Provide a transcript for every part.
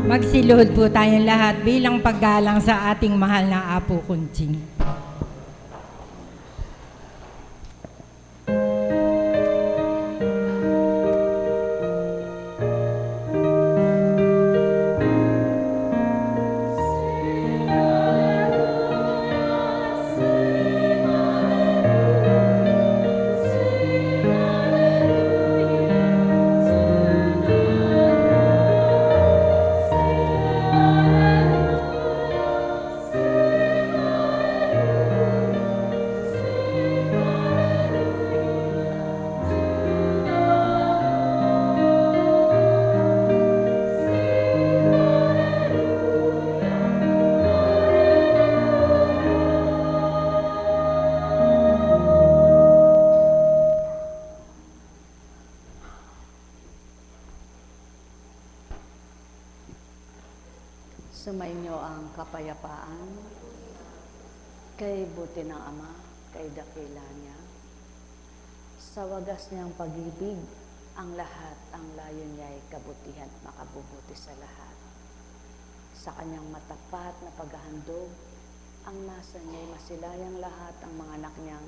Magsiluhod po tayong lahat bilang paggalang sa ating mahal na Apo Kunching. Sumainyo ang kapayapaan kay buti ng Ama, kay dakila niya. Sa wagas niyang pag-ibig, ang lahat, ang layo niya ay kabutihan at makabubuti sa lahat. Sa kanyang matapat na paghahandog, ang nasa niya ay masilayang lahat ang mga anak niyang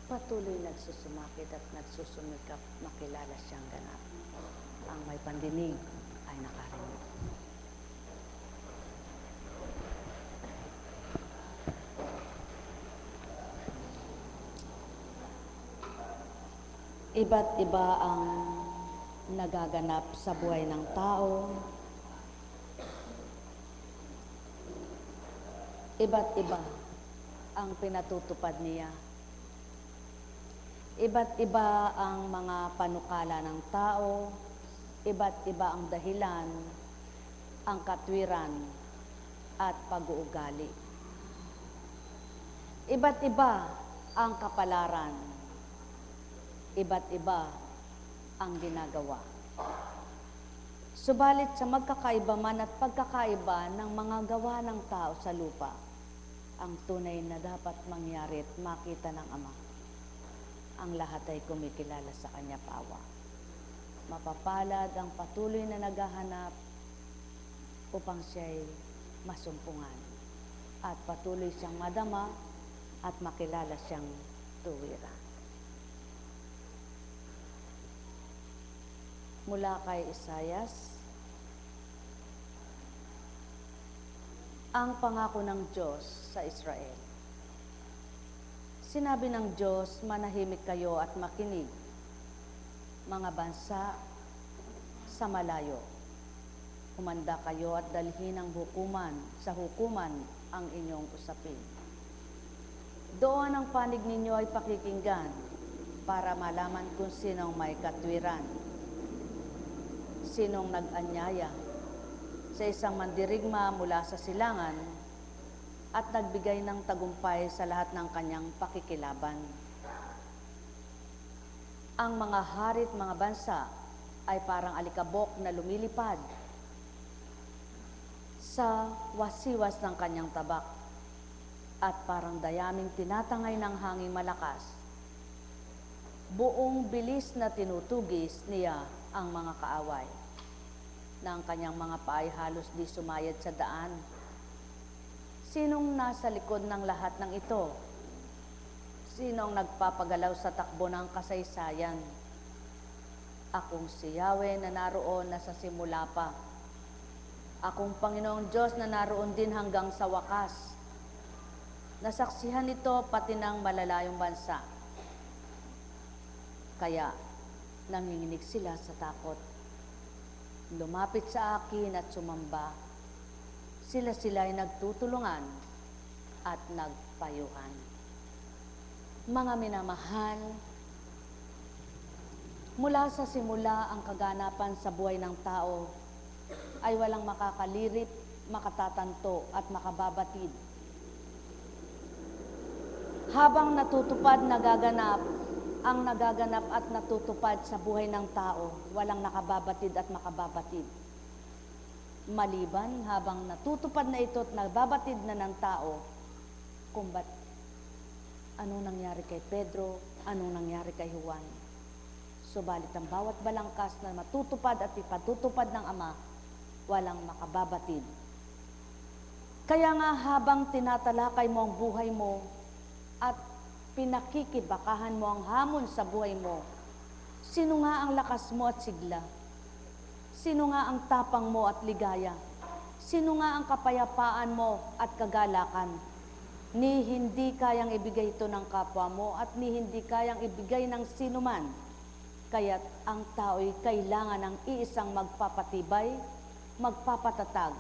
patuloy nagsusumakit at nagsusumikap makilala siyang ganap. Ang may pandinig ay nakarinig. Iba't iba ang nagaganap sa buhay ng tao. Iba't iba ang pinatutupad niya. Iba't iba ang mga panukala ng tao. Iba't iba ang dahilan, ang katwiran at pag-uugali. Iba't iba ang kapalaran. Iba't iba ang ginagawa. Subalit sa magkakaiba man at pagkakaiba ng mga gawa ng tao sa lupa, ang tunay na dapat mangyari at makita ng Ama, ang lahat ay kumikilala sa Kanya pawa. Mapapalad ang patuloy na naghahanap upang siya'y masumpungan at patuloy siyang madama at makilala siyang tuwiran. Mula kay Isayas, ang pangako ng Diyos sa Israel. Sinabi ng Diyos, manahimik kayo at makinig, mga bansa sa malayo. Humanda kayo at dalhin ang hukuman, sa hukuman ang inyong usapin. Doon ang panig ninyo ay pakikinggan para malaman kung sinong may katwiran. Sinong nag-anyaya sa isang mandirigma mula sa silangan at nagbigay ng tagumpay sa lahat ng kanyang pakikilaban. Ang mga hari at mga bansa ay parang alikabok na lumilipad sa wasiwas ng kanyang tabak at parang dayaming tinatangay ng hanging malakas. Buong bilis na tinutugis niya ang mga kaaway, na ang kanyang mga paay halos di sumayad sa daan. Sinong nasa likod ng lahat ng ito? Sino ang nagpapagalaw sa takbo ng kasaysayan? Akong si Yahweh na naroon na sa simula pa. Akong Panginoong Diyos na naroon din hanggang sa wakas. Nasaksihan nito pati ng malalayong bansa. Kaya nanginginig sila sa takot. Lumapit sa akin at sumamba. Sila ay nagtutulungan at nagpayuhan. Mga minamahal, mula sa simula ang kaganapan sa buhay ng tao ay walang makakalirip, makatatanto at makababatid. Habang natutupad, ang nagaganap at natutupad sa buhay ng tao, walang nakababatid at makababatid. Maliban habang natutupad na ito at nababatid na ng tao, kung ba't anong nangyari kay Pedro, anong nangyari kay Juan. Subalit ang bawat balangkas na matutupad at ipatutupad ng Ama, walang makababatid. Kaya nga habang tinatalakay mo ang buhay mo at pinakikibakahan mo ang hamon sa buhay mo, sino nga ang lakas mo at sigla? Sino nga ang tapang mo at ligaya? Sino nga ang kapayapaan mo at kagalakan? Ni hindi kayang ibigay ito ng kapwa mo at ni hindi kayang ibigay ng sinuman. Kaya't ang tao'y kailangan ng iisang magpapatibay, magpapatatag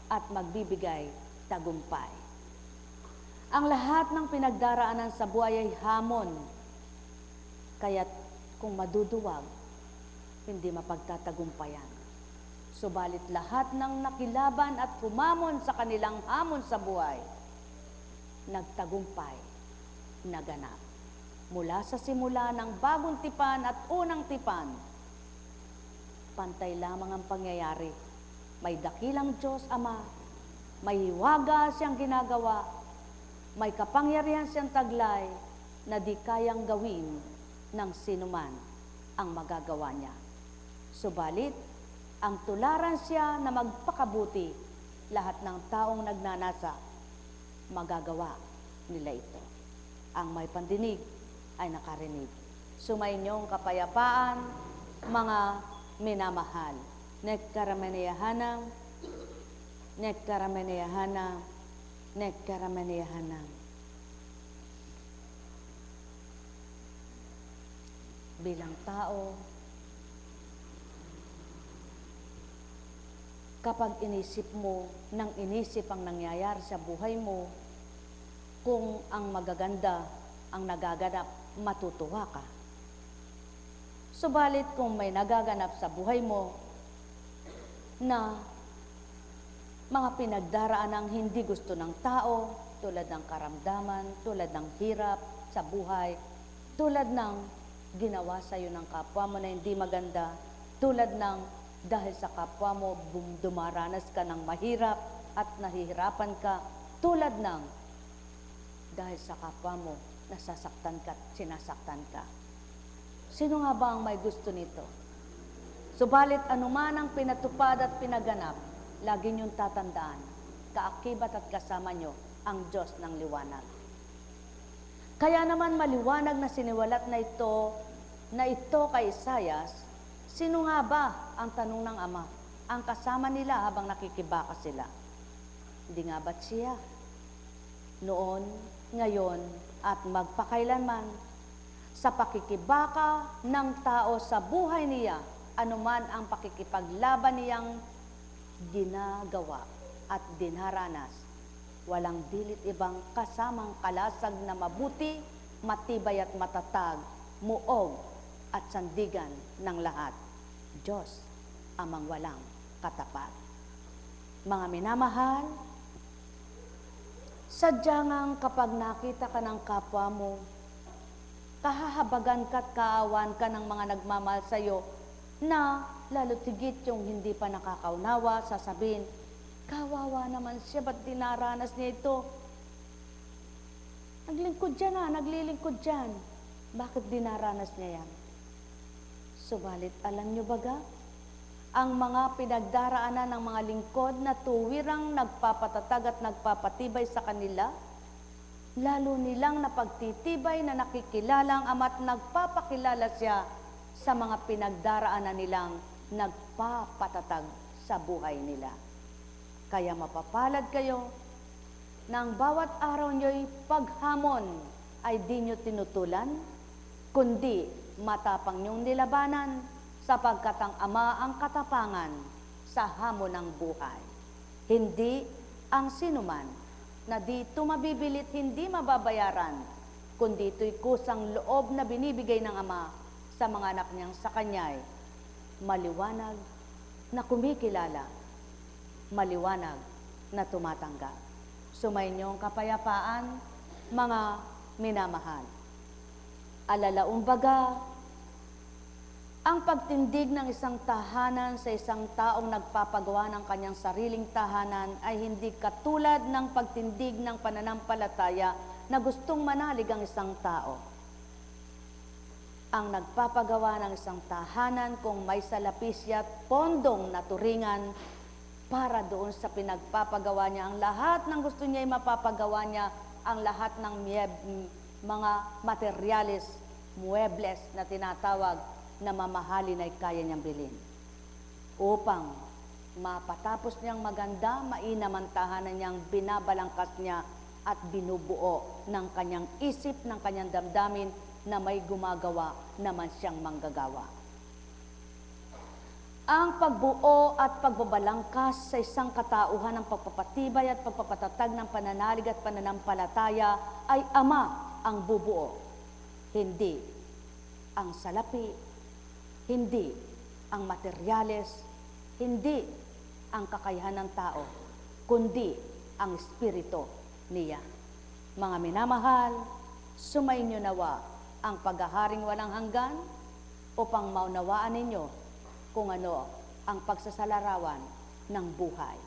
at magbibigay tagumpay. Ang lahat ng pinagdaraanan sa buhay ay hamon. Kaya't kung maduduwag, hindi mapagtatagumpayan. Subalit lahat ng nakilaban at humamon sa kanilang hamon sa buhay, nagtagumpay, naganap. Mula sa simula ng bagong tipan at unang tipan, pantay lamang ang pangyayari. May dakilang Diyos Ama, may hiwaga siyang ginagawa, may kapangyarihan siyang taglay na di kayang gawin ng sinuman ang magagawa niya. Subalit, ang tularan siya na magpakabuti, lahat ng taong nagnanasa, magagawa nila ito. Ang may pandinig ay nakarinig. Sumainyong kapayapaan, mga minamahal. Nekkarameneyahanam, nekkarameneyahanam, nekkarameneyahanam. Bilang tao, kapag inisip mo nang inisip ang nangyayari sa buhay mo, kung ang magaganda ang nagaganap, matutuwa ka. Subalit kung may nagaganap sa buhay mo na mga pinagdaraan ang hindi gusto ng tao, tulad ng karamdaman, tulad ng hirap sa buhay, tulad ng ginawa sa iyo ng kapwa mo na hindi maganda, tulad ng dahil sa kapwa mo dumaranas ka ng mahirap at nahihirapan ka, tulad ng dahil sa kapwa mo nasasaktan ka at sinasaktan ka. Sino nga ba ang may gusto nito? Subalit anuman ang pinatupad at pinaganap, lagi niyong tatandaan, kaakibat at kasama niyo ang Diyos ng liwanag. Kaya naman maliwanag na siniwalat na ito kay Isaias, sino nga ba ang tanong ng Ama? Ang kasama nila habang nakikibaka sila. Hindi nga ba't siya? Noon, ngayon, at magpakailanman, sa pakikibaka ng tao sa buhay niya, anuman ang pakikipaglaban niyang ginagawa at dinaranas, walang dilit ibang kasamang kalasag na mabuti, matibay at matatag, muog at sandigan ng lahat. Diyos, amang walang katapat. Mga minamahal, sadya ngang kapag nakita ka ng kapwa mo, kahahabagan ka at kaawan ka ng mga nagmamahal sa iyo na lalo tigit yung hindi pa nakakaunawa, sasabihin, kawawa naman siya, ba't dinaranas niya ito? Naglingkod dyan naglilingkod dyan. Bakit dinaranas niya yan? Subalit, alam niyo baga, ang mga pinagdaraanan ng mga lingkod na tuwirang nagpapatatag at nagpapatibay sa kanila, lalo nilang napagtitibay na nakikilala ang Ama at nagpapakilala siya sa mga pinagdaraanan nilang nagpapatatag sa buhay nila. Kaya mapapalad kayo ng bawat araw niyo'y paghamon ay di niyo tinutulan, kundi matapang niyong nilabanan sapagkat ang Ama ang katapangan sa hamon ng buhay. Hindi ang sinuman na dito mabibilit hindi mababayaran, kundi ito'y kusang loob na binibigay ng Ama sa mga anak niyang sa Kanya'y maliwanag na kumikilala, maliwanag na tumatanggap. Sumainyo ang kapayapaan, mga minamahal. Alalaong baga, ang pagtindig ng isang tahanan sa isang taong nagpapagawa ng kanyang sariling tahanan ay hindi katulad ng pagtindig ng pananampalataya na gustong manalig ang isang tao. Ang nagpapagawa ng isang tahanan kung may salapisya at pondong naturingan para doon sa pinagpapagawa niya, ang lahat ng gusto niya ay mapapagawa niya, ang lahat ng mga materyales, muebles na tinatawag na mamahalin ay kaya niyang bilhin. Upang mapatapos niyang maganda, mainam ang tahanan niyang binabalangkas niya at binubuo ng kanyang isip, ng kanyang damdamin na may gumagawa naman siyang manggagawa. Ang pagbuo at pagbabalangkas sa isang katauhan ng pagpapatibay at pagpapatatag ng pananalig at pananampalataya ay Ama ang bubuo, hindi ang salapi, hindi ang materyales, hindi ang kakayahan ng tao, kundi ang Espiritu niya. Mga minamahal, sumainyo nawa ang paghaharing walang hanggan upang maunawaan ninyo kung ano ang pagsasalarawan ng buhay.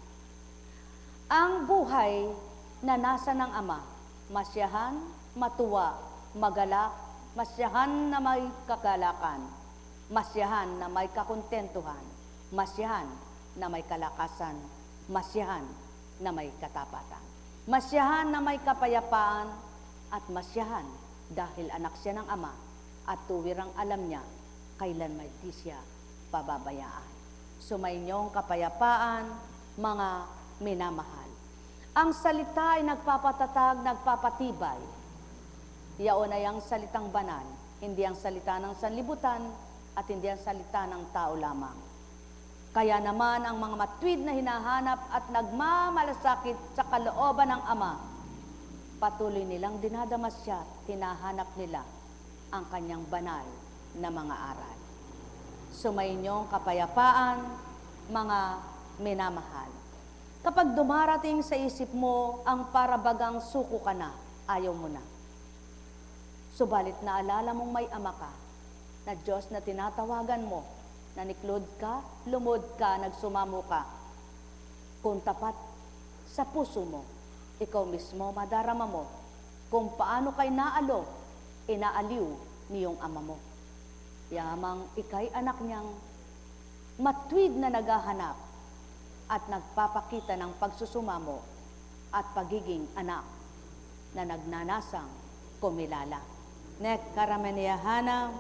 Ang buhay na nasa ng Ama, masiyahan, matuwa, magalak, masiyahan na may kagalakan, masiyahan na may kakontentuhan, masiyahan na may kalakasan, masiyahan na may katapatan, masiyahan na may kapayapaan, at masiyahan dahil anak siya ng Ama at tuwirang alam niya kailan may di siya pababayaan. Sumainyong kapayapaan, mga minamahal. Ang salita ay nagpapatatag, nagpapatibay. Yaon ay ang salitang banal, hindi ang salita ng sanlibutan at hindi ang salita ng tao lamang. Kaya naman ang mga matuwid na hinahanap at nagmamalasakit sa kalooban ng Ama, patuloy nilang dinadamasya, hinahanap nila ang kanyang banal na mga aral. Sumainyong kapayapaan, mga minamahal. Kapag dumarating sa isip mo ang parabagang suko ka na, ayaw mo na. Subalit naalala mong may Ama ka, na Diyos na tinatawagan mo, na niklod ka, lumod ka, nagsumamo ka. Kung tapat sa puso mo, ikaw mismo madarama mo kung paano kay naalo, inaaliw niyong Ama mo. Yamang ikay anak niyang matwid na naghahanap at nagpapakita ng pagsusumamo at pagiging anak na nagnanasang kumilala. Nek karamaniyahana,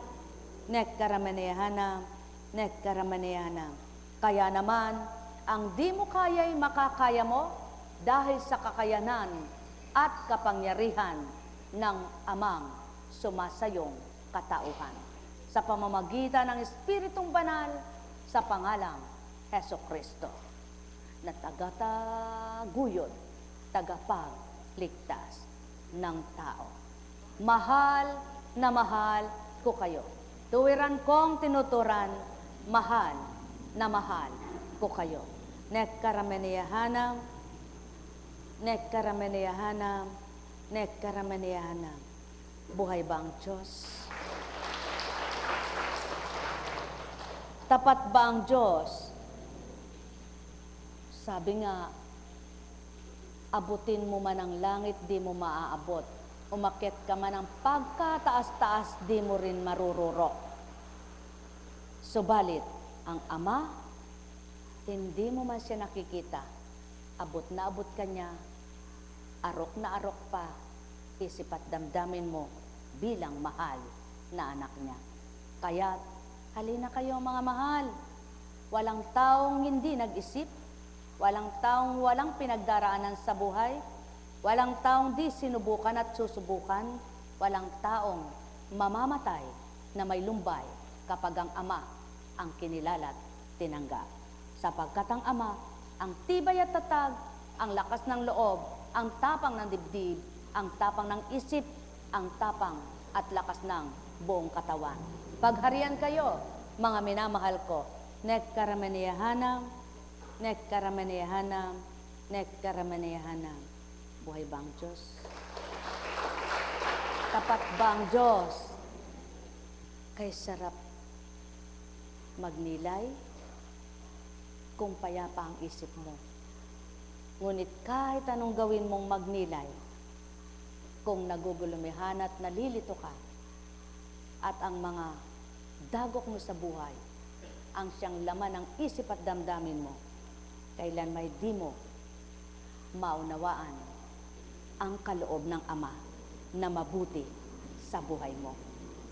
nek karamaniyahana, nek karamaniyahana. Kaya naman, ang di mo kaya'y makakaya mo dahil sa kakayanan at kapangyarihan ng Amang sumasayong katauhan. Sa pamamagitan ng Espiritong Banal sa pangalang Hesukristo, na tagataguyod, tagapagligtas ng tao. Mahal na mahal ko kayo. Tuwiran kong tinuturan, mahal na mahal ko kayo. Nekkarameneyahanam, nekkarameneyahanam, nekkarameneyahanam. Buhay ba ang Diyos? Tapat ba ang Diyos? Sabi nga, abutin mo man ang langit, di mo maaabot. Umakyat ka man ang pagkataas-taas, di mo rin marururok. Subalit, ang Ama, hindi mo man siya nakikita. Abot na abot ka niya, arok na arok pa, isip at damdamin mo bilang mahal na anak niya. Kaya, halina kayo mga mahal. Walang taong hindi nag-isip, walang taong walang pinagdaraanan sa buhay, walang taong di sinubukan at susubukan, walang taong mamamatay na may lumbay kapag ang Ama ang kinilalat tinanggap. Sapagkat ang Ama, ang tibay at tatag, ang lakas ng loob, ang tapang ng dibdib, ang tapang ng isip, ang tapang at lakas ng buong katawan. Pagharian kayo, mga minamahal ko, Nekkaramaniyahanam, Nekkaramaniyahanam, Nekkaramaniyahanam. Buhay ba ang Diyos? Tapat ba ang Diyos? Kay sarap magnilay kung payapa ang isip mo. Ngunit kahit anong gawin mong magnilay, kung nagugulumihan at nalilito ka, at ang mga dagok mo sa buhay, ang siyang laman ng isip at damdamin mo, kailan may di mo maunawaan ang kaloob ng Ama na mabuti sa buhay mo.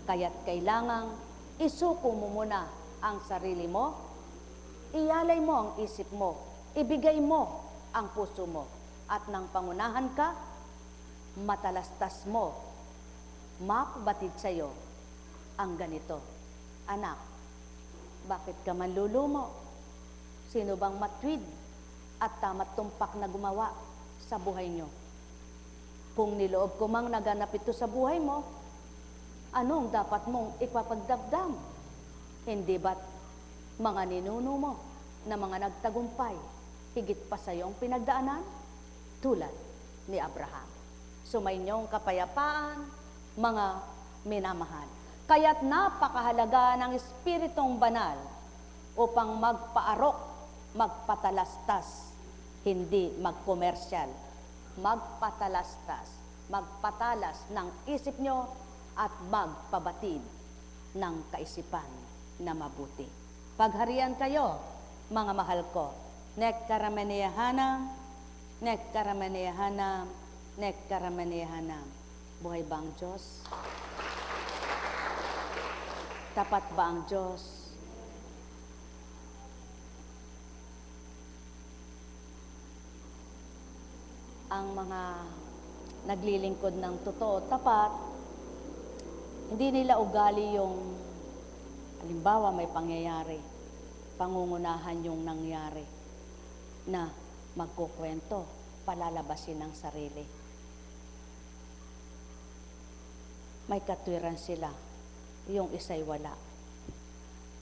Kaya't kailangang isuko mo muna ang sarili mo, iyalay mo ang isip mo, ibigay mo ang puso mo, at nang pangunahan ka, matalastas mo, mapabatid sa'yo ang ganito. Anak, bakit ka manlulumo? Sino bang matwid at tama't tumpak na gumawa sa buhay nyo? Kung niloob ko mang naganap ito sa buhay mo, anong dapat mong ipapagdamdam? Hindi ba't mga ninuno mo na mga nagtagumpay, higit pa sa iyong pinagdaanan? Tulad ni Abraham. Sumainyong kapayapaan, mga minamahal. Kaya't napakahalaga ng Espiritong Banal upang magpaarok, magpatalastas, hindi magkomersyal. Magpatalastas, magpatalas ng isip nyo at magpabatid ng kaisipan na mabuti. Pagharian kayo, mga mahal ko. Nekkaramaniyahanam, Nekkaramaniyahanam, Nekkaramaniyahanam. Buhay ba ang Diyos? Tapat ba ang Diyos? Ang mga naglilingkod ng totoo, tapat, hindi nila ugali yung, halimbawa may pangyayari, pangungunahan yung nangyari, na magkukwento, palalabasin ng sarili. May katwiran sila, yung isa'y wala.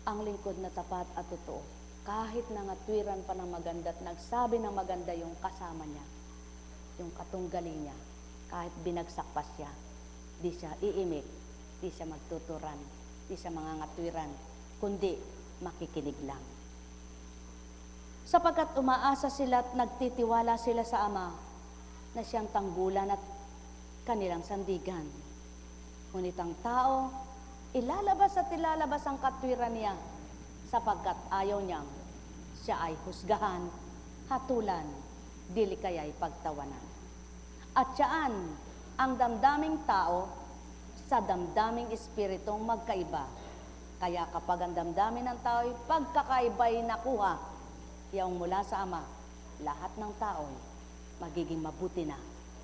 Ang lingkod na tapat at totoo, kahit nangatwiran pa ng maganda at nagsabi ng maganda yung kasama niya, yung katunggali niya, kahit binagsak pa siya, di siya iimik, di siya magtuturan, di siya mangangatwiran, kundi makikinig lang. Sapagkat umaasa sila at nagtitiwala sila sa Ama na siyang tanggulan at kanilang sandigan. Ngunit ang tao, ilalabas at ilalabas ang katwiran niya sapagkat ayaw niyang siya ay husgahan, hatulan, dili kaya'y pagtawanan. At siyaan ang damdaming tao sa damdaming espiritong magkaiba. Kaya kapag ang damdamin ng tao ay pagkakaiba'y nakuha, yaong mula sa Ama, lahat ng tao magiging mabuti na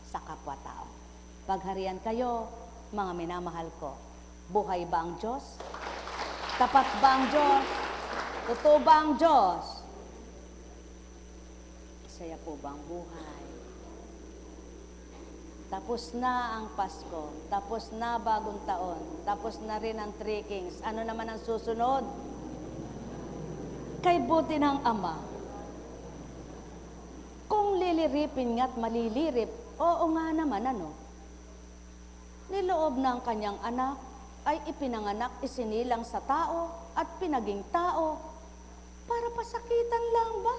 sa kapwa-tao. Pagharian kayo, mga minamahal ko. Buhay ba ang Diyos? Tapat ba ang Diyos? Totoo ba ang Diyos? Saya po ba ang buhay? Tapos na ang Pasko, tapos na bagong taon, tapos na rin ang Three Kings. Ano naman ang susunod? Kay buti ng Ama. Kung liliripin nga't malilirip, oo nga naman ano. Niloob ng kanyang anak ay ipinanganak, isinilang sa tao at pinaging tao para pasakitan lang ba?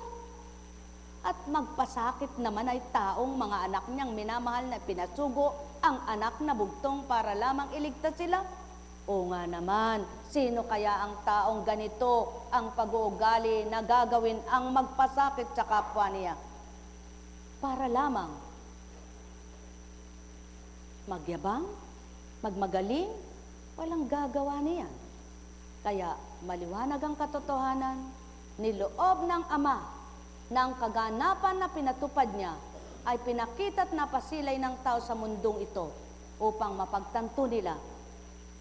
At magpasakit naman ay taong mga anak niyang minamahal na pinasugo ang anak na bugtong para lamang iligtas sila? O nga naman, sino kaya ang taong ganito ang pag-uugali na gagawin ang magpasakit sa kapwa niya? Para lamang magyabang, magmagaling, walang gagawa niyan. Kaya maliwanag ang katotohanan, niloob ng Ama ng kaganapan na pinatupad niya ay pinakita't napasilay ng tao sa mundong ito upang mapagtanto nila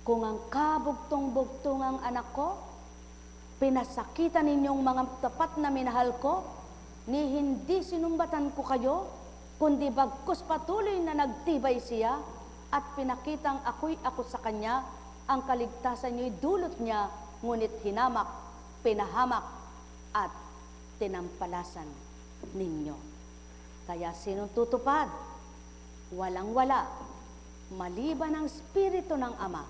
kung ang kabugtong-bugtong ang anak ko, pinasakitan ninyong mga tapat na minahal ko, ni hindi sinumbatan ko kayo, kundi bagkus patuloy na nagtibay siya at pinakitang ako sa kanya, ang kaligtasan niyo'y dulot niya, ngunit hinamak, pinahamak, at tinampalasan ninyo. Kaya sinong tutupad? Walang-wala, maliban ang Espiritu ng Ama,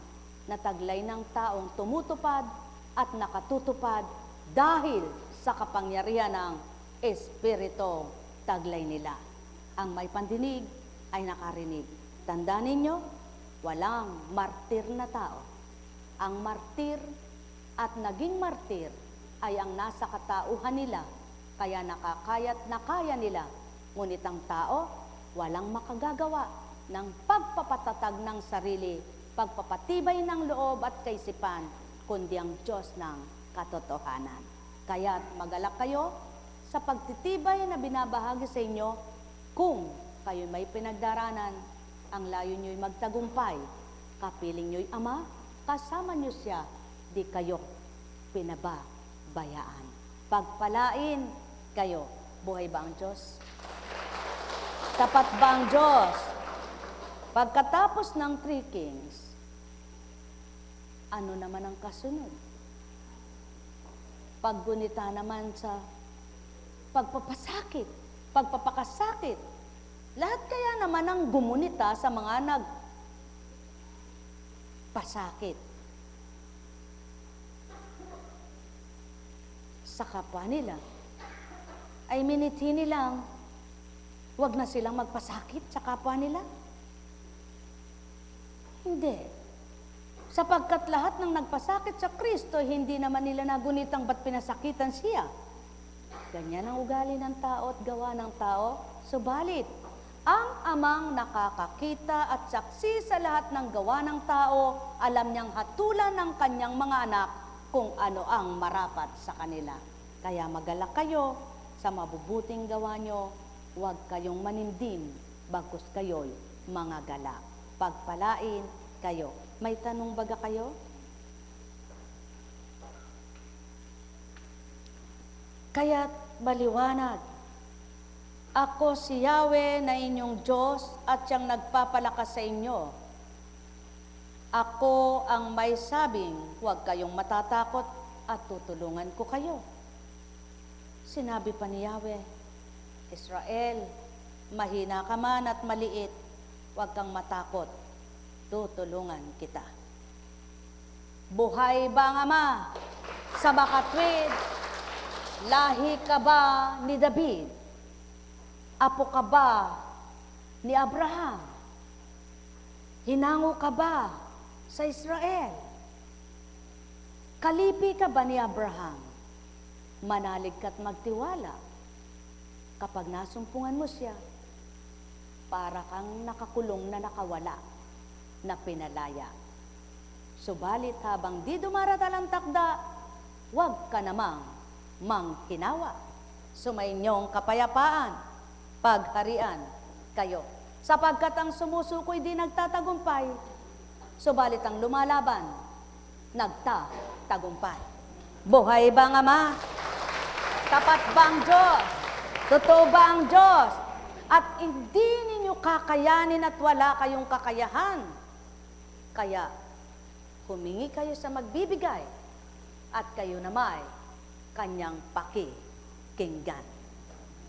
na taglay ng taong tumutupad at nakatutupad dahil sa kapangyarihan ng Espiritu taglay nila. Ang may pandinig ay nakarinig. Tandaan ninyo, walang martir na tao. Ang martir at naging martir ay ang nasa katauhan nila, kaya nakakaya't nakaya nila. Ngunit ang tao, walang makagagawa ng pagpapatatag ng sarili, pagpapatibay ng loob at kaisipan, kundi ang Diyos ng katotohanan. Kaya't magalak kayo sa pagtitibay na binabahagi sa inyo. Kung kayo may pinagdaranan, ang layo nyo'y magtagumpay, kapiling nyo'y Ama, kasama nyo siya, di kayo pinababayaan. Pagpalain kayo. Buhay ba ang Diyos? Tapat ba ang Diyos? Pagkatapos ng 3 kings, ano naman ang kasunod? Paggunita naman sa pagpapasakit, pagpapakasakit. Lahat kaya naman ang gumunita sa mga nagpasakit sa kapwa nila, ay miniti nilang wag na silang magpasakit sa kapwa nila? Hindi. Sapagkat lahat ng nagpasakit sa Kristo, hindi naman nila nagunitang ba't pinasakitan siya. Ganyan ang ugali ng tao at gawa ng tao. Subalit, ang Amang nakakakita at saksi sa lahat ng gawa ng tao, alam niyang hatulan ng kanyang mga anak kung ano ang marapat sa kanila. Kaya magalak kayo sa mabubuting gawa nyo, huwag kayong manindim, bagkus kayo'y mga galak. Pagpalain kayo. May tanong baga kayo? Kaya't maliwanag, ako si Yahweh na inyong Diyos at siyang nagpapalakas sa inyo. Ako ang may sabing, huwag kayong matatakot at tutulungan ko kayo. Sinabi pa ni Yahweh, Israel, mahina ka man at maliit, huwag kang matakot, tutulungan kita. Buhay ba ang Ama sa makatwid? Lahi ka ba ni David? Apo ka ba ni Abraham? Hinango ka ba sa Israel? Kalipi ka ba ni Abraham? Manalig ka't magtiwala. Kapag nasumpungan mo siya, para kang nakakulong na nakawala, na pinalaya. Subalit habang di dumaratal ang takda, huwag ka namang manghinawa. Sumainyong kapayapaan, pagharian kayo. Sapagkat ang sumusuko'y di nagtatagumpay, subalit ang lumalaban, nagtatagumpay. Buhay ba ang Ama? Tapat ba ang Diyos? Totoo ba ang Diyos? At hindi ninyo kakayanin at wala kayong kakayahan. Kaya, humingi kayo sa magbibigay at kayo namay kanyang pakikinggan.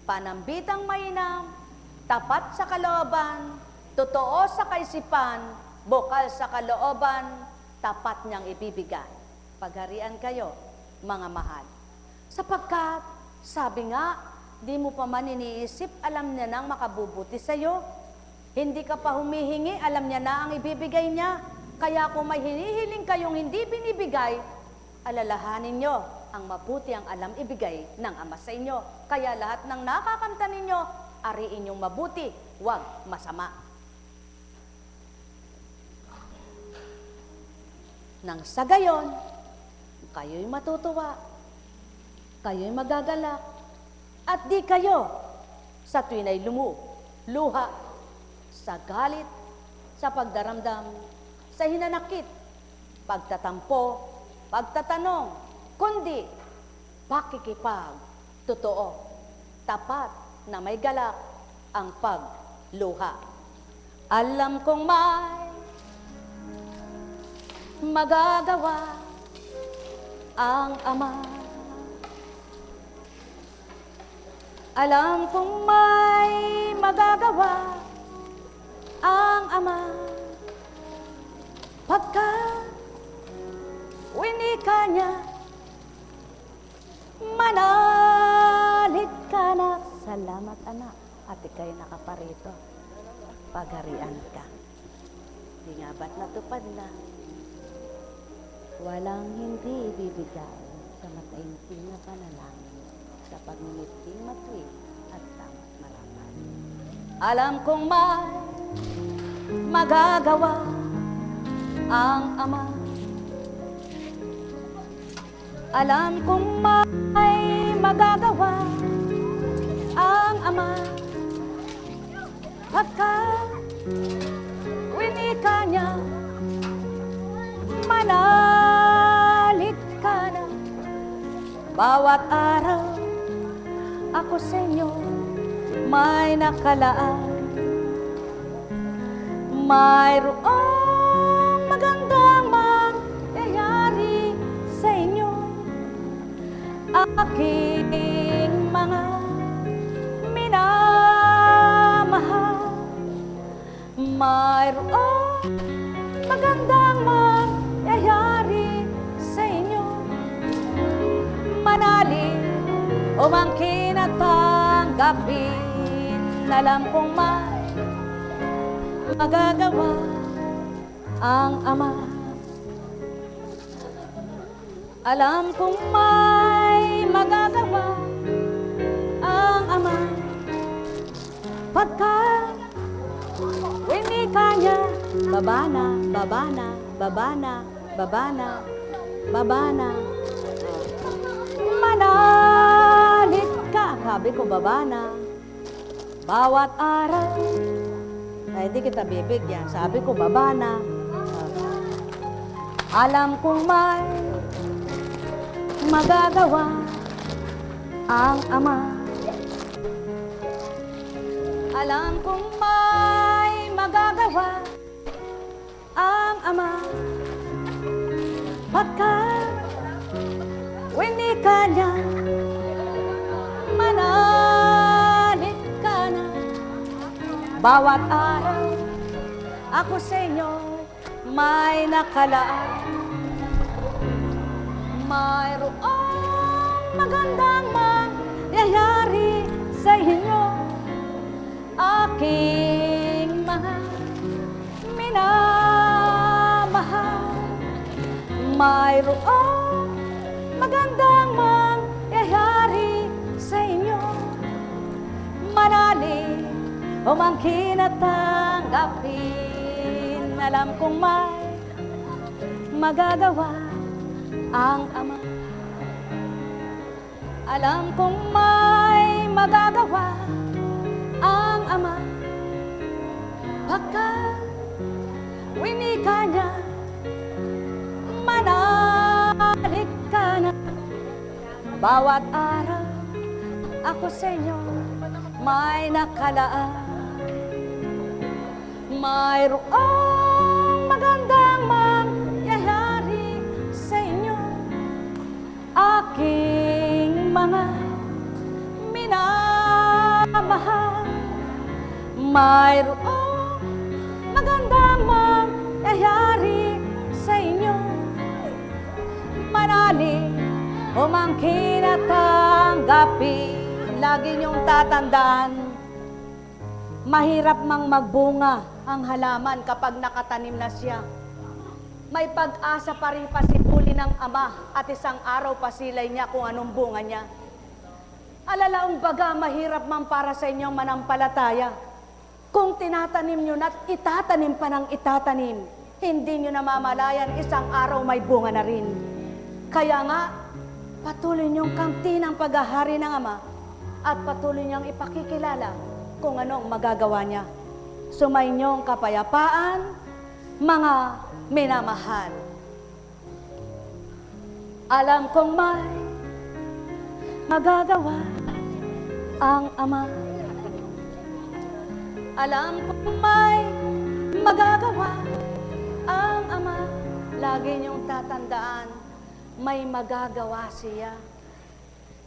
Panambitang mainam, tapat sa kalooban, totoo sa kaisipan, bukal sa kalooban, tapat niyang ibibigay. Pagharian kayo, mga mahal. Sapagkat, sabi nga, di mo pa man iniisip, alam niya nang makabubuti sa'yo. Hindi ka pa humihingi, alam niya na ang ibibigay niya. Kaya kung may hinihiling kayong hindi binibigay, alalahanin niyo ang mabuti ang alam ibigay ng Ama sa inyo. Kaya lahat ng nakakanta ninyo, ariin yung mabuti, huwag masama. Nang sa gayon, kayo'y matutuwa, kayo'y magagalak, at di kayo sa tuwin ay luha, sa galit, sa pagdaramdam, sa hinanakit, pagtatampo, pagtatanong, kundi pakikipag, totoo, tapat na may galak ang pagluha. Alam kong may magagawa ang Ama. Alam kong may magagawa ang Ama. Pagka winika niya, manalig ka na. Salamat, anak. At ika'y nakaparito. Pagharian ka. Di nga ba't natupad na? Walang hindi bibigay sa mataimtim na panalangin, sa pagningiting matuwid at tamat marapat. Alam kong may magagawa ang Ama. Alam kong may magagawa ang Ama. Pagka winika niya, manalig ka na. Bawat araw ako sa inyo may nakalaan. Mayroong magandang mangyayari sa inyo, aking mga minamahal. Mayroong magandang mangyayari sa inyo, manalig umangkin at tanggapin. Alam kong may magagawa ang Ama. Alam kong may magagawa ang Ama. Pagka winika niya, baba na, baba na, baba na, baba na, baba na. Manalig ka, sabi ko baba na. Bawat araw, ay di kita bibigyan, sabi ko baba na. Alam kong may magagawa ang Ama. Alam kong may magagawa ang Ama. Pagka winika niya, manalig ka na. Bawat araw ako sa inyo may nakalaan. Mayroong magandang mangyayari sa inyo, aking mga minamahal. Mayroong magandang mangyayari sa inyo, manalig umangkin at tanggapin. Alam kong may magagawa ang Ama. Alam kong may magagawa ang Ama. Pagka winika niya, manalig ka na. Bawat araw ako sa inyo may nakalaan. Mayroong magandang mangyayari sa inyo, aking mga minamahal. Mayroong magandang mangyayari sa inyo, manalig umangkin at tanggapin. Lagi niyong tatandaan, mahirap mang magbunga ang halaman kapag nakatanim na siya. May pag-asa pa rin pasipuli ng Ama at isang araw pasilay niya kung anong bunga niya. Alalaong baga, mahirap man para sa inyong manampalataya. Kung tinatanim nyo na at itatanim pa ng itatanim, hindi nyo namamalayan, isang araw may bunga na rin. Kaya nga, patuloy niyong kamtin ang paghahari ng Ama at patuloy niyang ipakikilala kung anong magagawa niya. Sumainyong kapayapaan, mga minamahal. Alam kong may magagawa ang Ama. Alam kong may magagawa ang Ama. Lagi niyong tatandaan, may magagawa siya.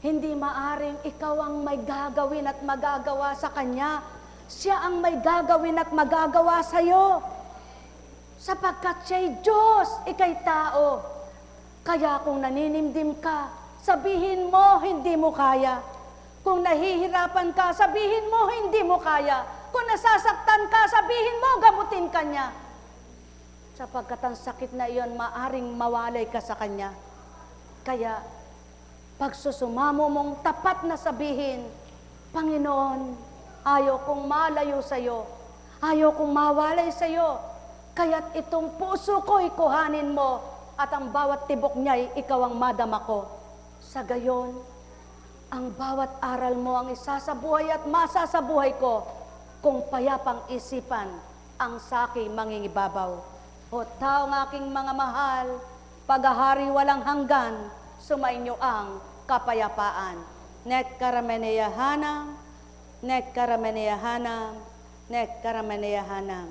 Hindi maaring ikaw ang may gagawin at magagawa sa Kanya. Siya ang may gagawin at magagawa sa iyo. Sapagkat siya'y Diyos, ika'y tao. Kaya kung naninimdim ka, sabihin mo, hindi mo kaya. Kung nahihirapan ka, sabihin mo, hindi mo kaya. Kung nasasaktan ka, sabihin mo, gamutin ka niya. Sapagkat ang sakit na iyon, maaring mawalay ka sa Kanya. Kaya, pagsusumamo mong tapat na sabihin, Panginoon, ayaw kong malayo sa iyo. Ayaw kong mawalay sa iyo. Kaya't itong puso ko ikuhanin mo at ang bawat tibok niya'y ikaw ang madama ko. Sa gayon, ang bawat aral mo ang isasabuhay at masasabuhay ko kung payapang isipan ang saki mangingibabaw. O taong aking mga mahal, paghahari walang hanggan, sumainyo ang kapayapaan. Nek karameneyahanang, nek karameneyahanang, nek karameneyahanang.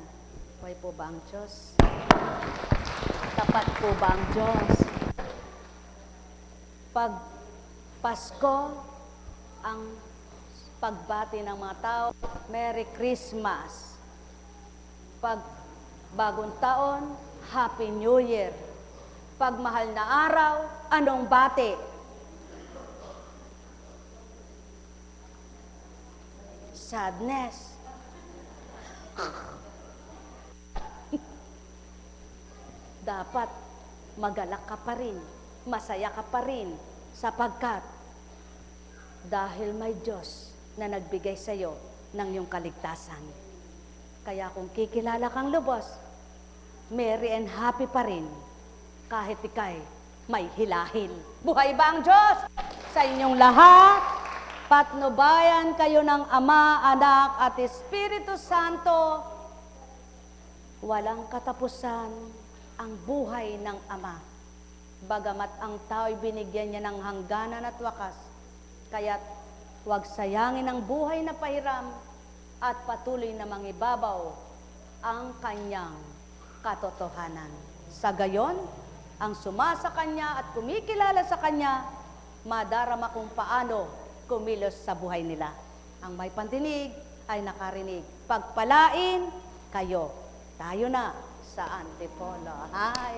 Buhay po ba ang Diyos? Tapat po ba ang Diyos? Pag Pasko, ang pagbati ng mga tao, Merry Christmas. Pag bagong taon, Happy New Year. Pag mahal na araw, anong bati? Sadness. Dapat magalak ka pa rin, masaya ka pa rin, sapagkat dahil may Diyos na nagbigay sa iyo ng iyong kaligtasan. Kaya kung kikilala kang lubos, merry and happy pa rin, kahit ikay may hilahil. Buhay ba ang Diyos? Sa inyong lahat, patnubayan kayo ng Ama, Anak, at Espiritu Santo. Walang katapusan ang buhay ng Ama. Bagamat ang tao'y binigyan niya ng hangganan at wakas, kaya't huwag sayangin ang buhay na pahiram at patuloy na mangibabaw ang kanyang katotohanan. Sa gayon, ang sumasa kanya at kumikilala sa kanya, madarama kung paano kumilos sa buhay nila. Ang may pandinig ay nakarinig. Pagpalain kayo. Tayo na sa Antipolo. Hi!